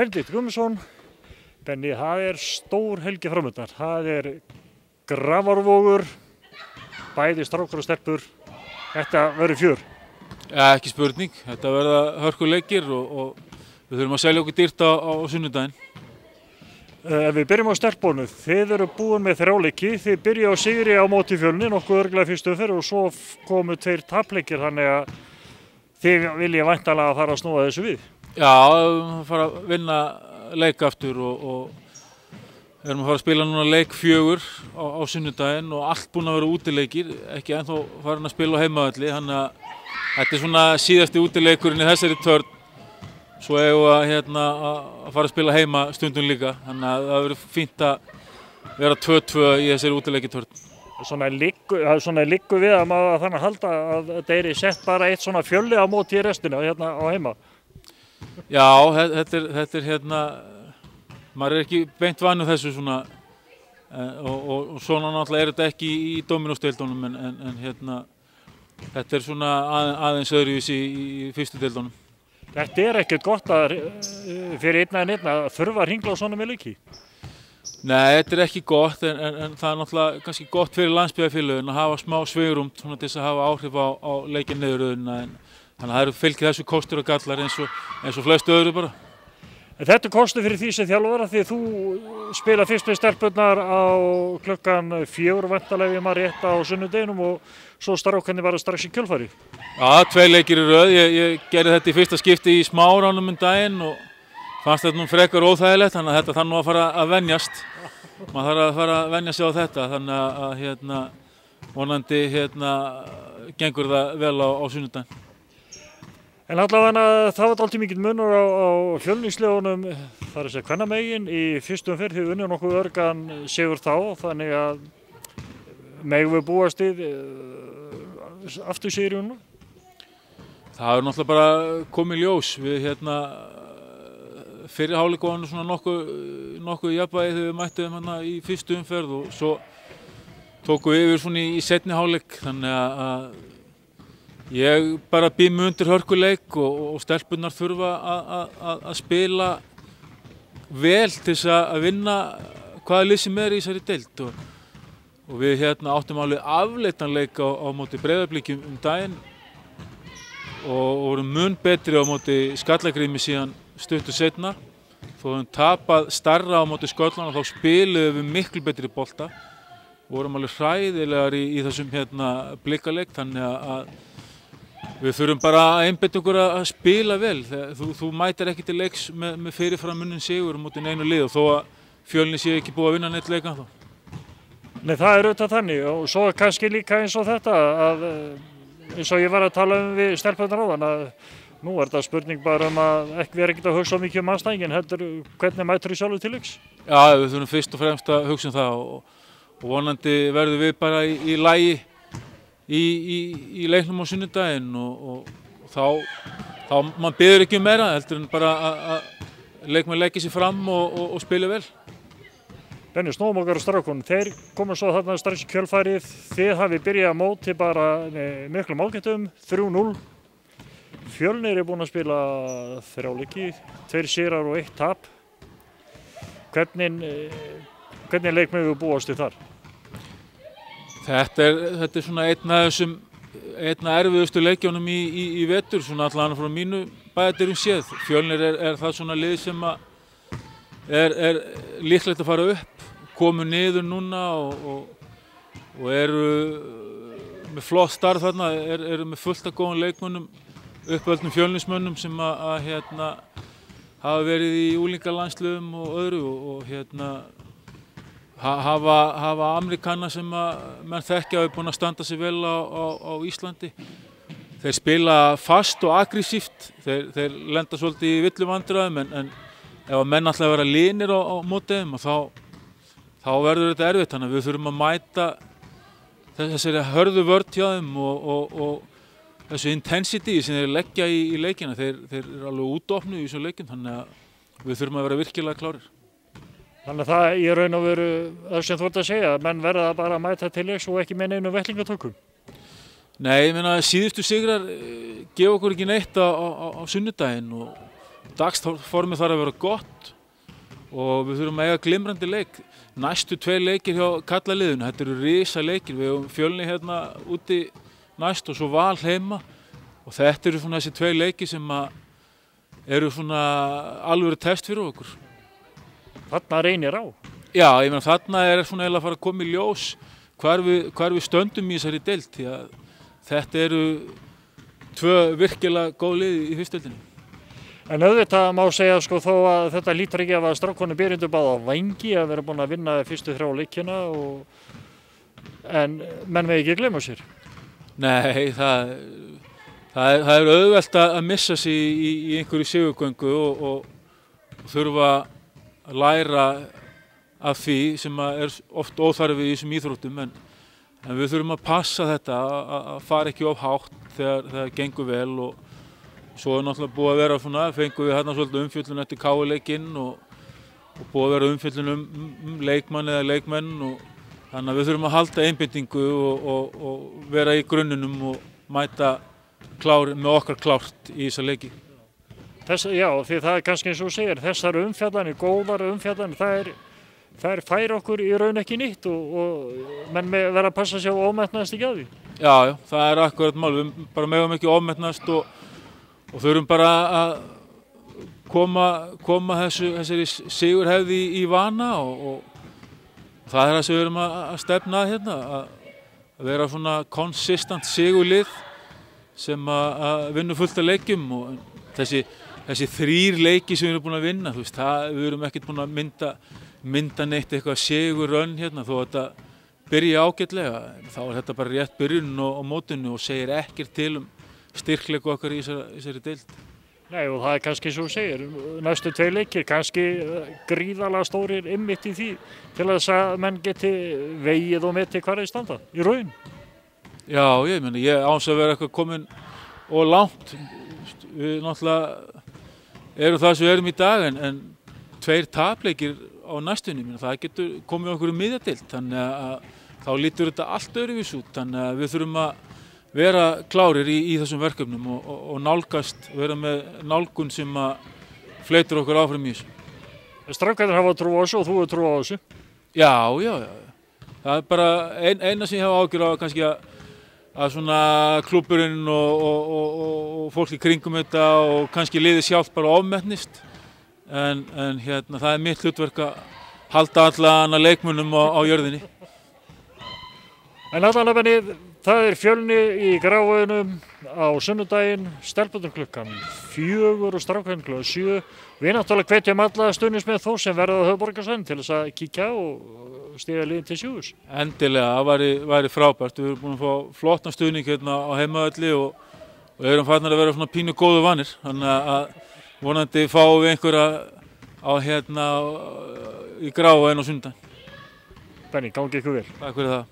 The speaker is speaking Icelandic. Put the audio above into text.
Benedikt Guðmundsson, Benni, það stór helgi framöndan. Það Grafarvogur, bæði strákar og stelpur. Þetta verður fjör. Ja, ekki spurning. Þetta verða hörkuleikir og við þurfum að selja okkur dýrt á sunnudaginn. Ef við byrjum á stelpunum, þið eru búin með 3 leiki. Þið byrja á sigri á móti Fjölni, nokkuð örugglega fyrstu umferð og svo komu 2 tapleikir, þannig að þið viljið væntanlega fara að snúa þessu við. Já, fara að vinna leik aftur og erum að fara að spila núna leik 4 á sunnudaginn og allt búin að vera útileikir, ekki ennþá farin að spila á heimavelli, þannig að þetta svona síðasti útileikurinn í þessari törn. Svo eigum við að fara að spila heima stundum líka, þannig að það verður fínt að vera 2-2 í þessari útileikitörn. Svona liggur við að maður þannig að halda að þetta sett bara eitt svona Fjölni á móti í restina á heima. Já, þetta maður ekki beint vanur þessu svona og svona náttúrulega þetta ekki í Dominos-deildunum en þetta svona aðeins öðruvísi í fyrstu deildunum. Þetta ekkert gott fyrir einn að þurfa að hringla á svona með leiki? Nei, þetta ekki gott en það náttúrulega kannski gott fyrir landsbyggðarfélögin að hafa smá svigrúm til þess að hafa áhrif á leikinn niðurröðina. Þannig að það fylgir þessu kostur og gallar eins og flestu öðru bara. En þetta kostur fyrir því sem þjálfara því þú spila fyrst með stelpurnar á klukkan 4 væntanlega ef maður rétt á sunnudeginum og svo strákarnir bara strax í kjölfari. Já, 2 leikir í röð. Ég gerði þetta í fyrsta skipti í Smáránum daginn og fannst þetta nú frekar óþægilegt, þannig að þetta þarf nú að fara að venjast. Maður þarf að fara að venja sig á þetta, þannig að vonandi gengur það vel á sunnudaginn. En allavega það var alltaf mikill munur á Fjölnisliðunum, það að segja kvennamegin í fyrstu umferð, þið unnið nokkuð örgan sigur þá, þannig að megum við búast við aftur sigri núna? Það náttúrulega bara komið ljós. Við fyrri hálfleik var svona nokkuð jafnvægi þegar við mættum í fyrstu umferð og svo tókum við yfir svona í seinni hálfleik, þannig að ég bara býð mig undir hörkuleik og stelpurnar þurfa að spila vel til þess að vinna hvaða lið sem í þessari deild og við áttum alveg afleiddan leik á móti Breiðabliki daginn og vorum mun betri á móti Skallagrími síðan stuttu seinna. Þó við tapað stærra á móti Sköllunum og þá spiluðum við miklu betri bolta og vorum alveg hræðilegar í þessum Blikaleik, þannig að við þurfum bara að einbeita okkur að spila vel. Þú mætir ekki til leiks með fyrirfram unnin sigur móti neinu lið og þó að Fjölni sé ekki búið að vinna neitt leik ennþá. Nei, það auðvitað þannig og svo kannski líka eins og þetta að eins og ég var að tala við stelpurnar áðan að nú þetta spurning bara að við erum ekki að hugsa mikið andstæðinginn, heldur hvernig mætur þú sjálfur til leiks? Já, við þurfum fyrst og fremst að hugsa það og vonandi verðum við bara í lagi í leiknum á sunnudaginn og þá maður biður ekki meira heldur en bara að leikmenn leggja sér fram og spila vel. Benni, snúum okkar á strákunum, þeir komu svo þarna strax í kjölfærið, þið hafið byrjað móti bara miklu málgættum, 3-0. Fjölnir búin að spila 3 leiki, 2 sigrar og 1 tap. Hvernig leikmenn við búast við þar? Þetta svona einn af erfiðustu leikjunum í vetur, svona allan frá mínu bæjardyrum séð. Fjölnir það svona lið sem líklegt að fara upp, komu niður núna og eru með flott starf þarna, eru með fullt af góðum leikmönnum, uppöldnum Fjölnismönnum sem hafa verið í unglingalandsliðum og öðru og hafa Amerikana sem menn þekkja og er búin að standa sig vel á Íslandi. Þeir spila fast og aggressíft, þeir lenda svolítið í villuvandræðum en ef að menn ætla að vera linir á móti þeim þá verður þetta erfitt, þannig að við þurfum að mæta þessari hörðu vörn hjá þeim og þessu intensity sem þeir leggja í leikina. Þeir eru alveg útofnu í þessum leikin, þannig að við þurfum að vera virkilega klárir. Þannig að það í raun og veru það sem þú ert að segja, menn verða bara að mæta til leiks og ekki með neinu vettlingatökum. Nei, ég meina síðustu sigrar gefa okkur ekki neitt á sunnudaginn og dagsformið þarf að vera gott og við þurfum að eiga glimrandi leik. Næstu 2 leikir hjá karlaliðinu, þetta eru risa leikir, við höfum Fjölni hérna úti næst og svo Val heima og þetta eru svona þessi 2 leikir sem eru svona alvöru test fyrir okkur. Þarna reynir á. Já, ég meina þarna svona eiginlega að fara að koma í ljós hvar við stöndum í þessari deild því að þetta eru 2 virkilega góð lið í fyrstdeildinni. En auðvitað má segja sko þó að þetta lítur ekki af að strákonum byrjundu bara á væng að vera búin að vinna fyrstu 3 leikina en menn með ekki gleyma sér. Nei, það er auðvelt að missa sig í einhverju sigurgöngu og þurfa að læra af því sem er oft óþarfi í þessum íþróttum en við þurfum að passa þetta að fara ekki of hátt þegar það gengur vel og svo er náttúrulega búið að vera svona, fengum við hérna svolítið umfjöllun eftir KR-leikinn og búið að vera umfjöllun leikmann eða leikmenn og þannig að við þurfum að halda einbeitingu og vera í grunnunum og mæta með okkar klárt í þessa leiki. Já, því það er kannski eins og þú segir, þessar umfjallanir, góðar umfjallanir, þær færa okkur í raun ekki nýtt og menn verða að passa sig á ofmetnaðast ekki að því. Já, það er akkurat mál, við bara megum ekki ofmetnast og þurfum bara að koma þessari sigurhefði í vana og það er það sem við erum að stefna hérna, að vera svona konsistent sigurlið sem að vinna fullt af leikjum og þessi 3 leiki sem við erum búin að vinna, þú veist, við erum ekkert búin að mynda neitt eitthvað sigurrönn hérna þó að þetta byrja ágætlega, þá er þetta bara rétt byrjun á mótinu og segir ekkert til styrkleiku okkar í þessari deild. Nei og það er kannski svo segir, næstu 2 leikir, kannski gríðarlega stórir einmitt í því til að þess að menn geti vegið og metið hvar þeir standa í raun. Já, ég áns að vera eitthvað komin og langt, við náttúrulega erum það sem við erum í dag en 2 tapleikir á næstunni, það getur komið okkur í miðjadeild, þannig að þá lítur þetta allt öðruvísi út, þannig að við þurfum að vera klárir í þessum verkefnum og nálgast, vera með nálgun sem að fleytir okkur áfram í þessu. Strákarnir hafa trú á þessu og þú hefur trú á þessu? Já. Það er bara eina sem ég hef ágjör á kannski að svona klúbburinn og fólk í kringum þetta og kannski liðið sjálft bara ofmetnist. En það er mitt hlutverk að halda alla leikmönnum á jörðinni. En allavega það er Fjölni í Grafarvoginum á sunnudaginn, stelpurnar klukkan 4 og strákarnir klukkan 7. Við náttúrulega hvetjum alla stuðningsmenn þó sem verða á höfuðborgarsvæðinu til þess að kíkja og stiga liðin til sjúðurs. Endilega, það væri frábært. Við erum búin að fá flottan stuðning hérna á heimavelli og erum farnir að vera svona pínu góðu vanir. Þannig að vonandi fáum við einhverja í Grafarvoginn á sunnudaginn. Benni, gangi ykkur vel. Takk fyrir það.